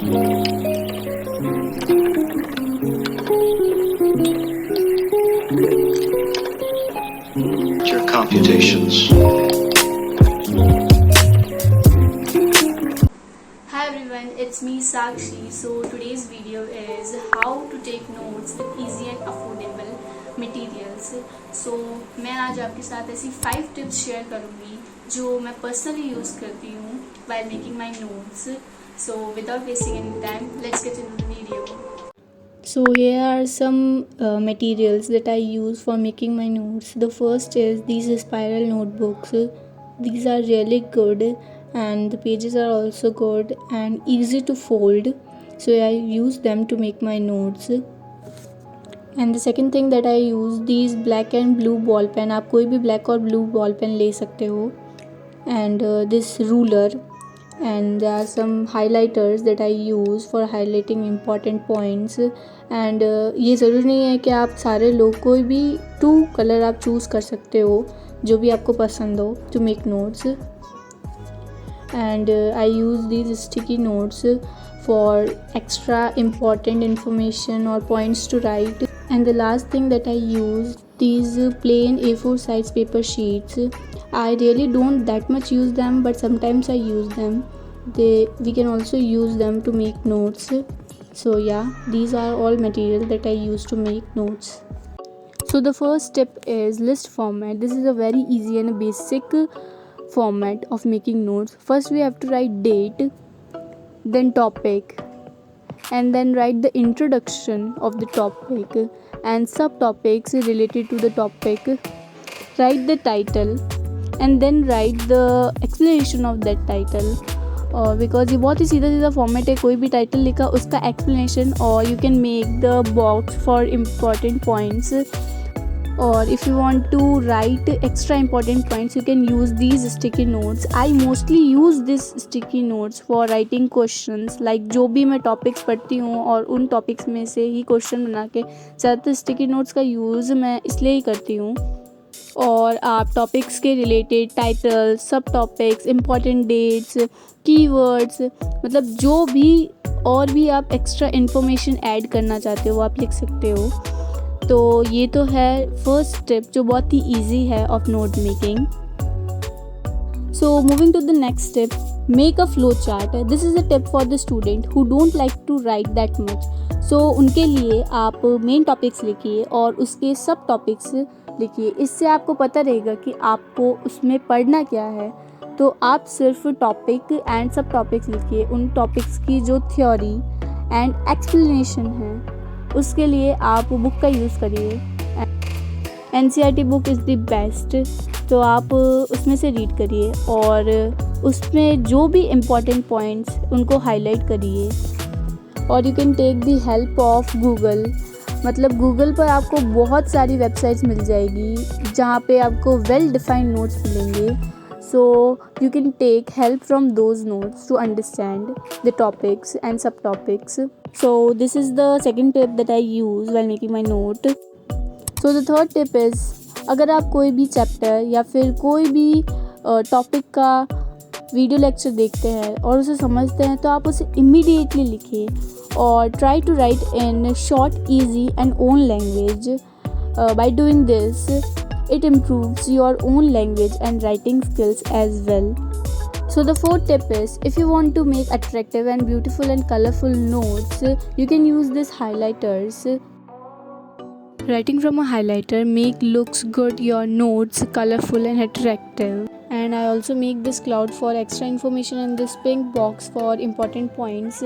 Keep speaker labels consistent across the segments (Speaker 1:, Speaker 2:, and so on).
Speaker 1: Your computations.
Speaker 2: Hi everyone, it's me Sakshi. So today's video is how to take notes with easy and affordable materials. So मैं आज आपके साथ ऐसी 5 tips share करूँगी जो मैं पर्सनली यूज़ करती हूँ while making my notes. So without wasting any time, let's get into the video. So here are some materials that I use for making my notes. The first is these spiral notebooks. These are really good and the pages are also good and easy to fold. So I use them to make my notes. And the second thing that I use, these black and blue ball pen. आप कोई भी black और blue ball pen ले सकते हो. And this ruler. And there are some highlighters that I use for highlighting important points. And ये ज़रूरी नहीं है कि आप सारे लोग कोई भी 2 कलर आप चूज़ कर सकते हो जो भी आपको पसंद हो to make notes. And I use these sticky notes for extra important information or points to write. And the last thing that I use, these plain A4 size paper sheets. I really don't that much use them, but sometimes I use them. We can also use them to make notes. So yeah, these are all materials that I use to make notes. So the first step is list format. This is a very easy and a basic format of making notes. First we have to write date, then topic, and then write the introduction of the topic and subtopics related to the topic. Write the title and then write the explanation of that title. Because ये बहुत ही सीधा सीधा format है, कोई भी title लिखा उसका explanation और you can make the box for important points. और if you want to write extra important points you can use these sticky notes. I mostly use this sticky notes for writing questions. Like जो भी मैं topics पढ़ती हूँ और उन topics में से ही क्वेश्चन बना के ज़्यादातर स्टिकी नोट्स का यूज़ मैं इसलिए ही करती हूँ. और आप टॉपिक्स के रिलेटेड टाइटल, सब टॉपिक्स, इम्पॉर्टेंट डेट्स, कीवर्ड्स, मतलब जो भी और भी आप एक्स्ट्रा इन्फॉर्मेशन ऐड करना चाहते हो आप लिख सकते हो. तो ये तो है फर्स्ट स्टेप जो बहुत ही ईजी है of note making. So moving to the next step, make a flow chart. This is a tip for the student who don't like to write that much. So उनके लिए आप main topics लिखिए और उसके सब topics लिखिए. इससे आपको पता रहेगा कि आपको उसमें पढ़ना क्या है. तो आप सिर्फ टॉपिक एंड सब टॉपिक्स लिखिए. उन टॉपिक्स की जो थ्योरी एंड एक्सप्लेनेशन है उसके लिए आप बुक का यूज़ करिए. NCERT book is the best. तो आप उसमें से रीड करिए और उसमें जो भी इम्पोर्टेंट पॉइंट्स उनको हाईलाइट करिए. और you can take the help of Google. मतलब गूगल पर आपको बहुत सारी वेबसाइट्स मिल जाएगी जहाँ पे आपको वेल डिफाइंड नोट्स मिलेंगे. So you can take help from those notes to understand the topics and subtopics. So this is the second tip that I use while making my note. So the third tip is, अगर आप कोई भी chapter या फिर कोई भी topic का video lecture देखते हैं और उसे समझते हैं तो आप उसे इमीडिएटली लिखिए और try to write in short, easy and own language. By doing this, it improves your own language and writing skills as well. So the fourth tip is, if you want to make attractive and beautiful and colorful notes, you can use these highlighters. Writing from a highlighter looks good your notes colorful and attractive. And I also make this cloud for extra information and this pink box for important points.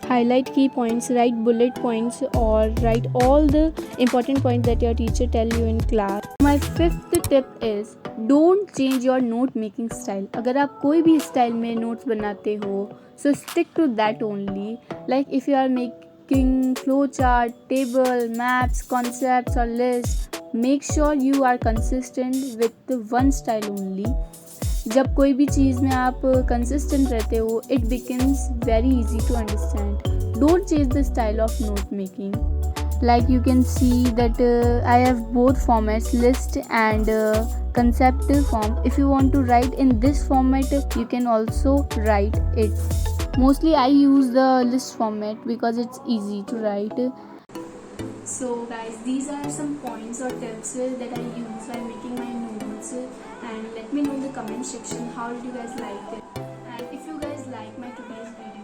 Speaker 2: Highlight key points, write bullet points or write all the important points that your teacher tell you in class. My fifth tip is, don't change your note making style. अगर आप कोई भी style में notes बनाते हो so stick to that only. Like if you are making flow chart, table, maps, concepts or lists, make sure you are consistent with the one style only. जब कोई भी चीज़ में आप कंसिस्टेंट रहते हो it becomes very easy to understand. Don't change the style of note making. Like you can see that I have both formats, list and concept form. If you want to write in this format you can also write it. Mostly I use the list format because it's easy to write. So guys, these are some points or tips that I use while making my notes, and let me know in the comment section how did you guys like it, and if you guys like my today's video,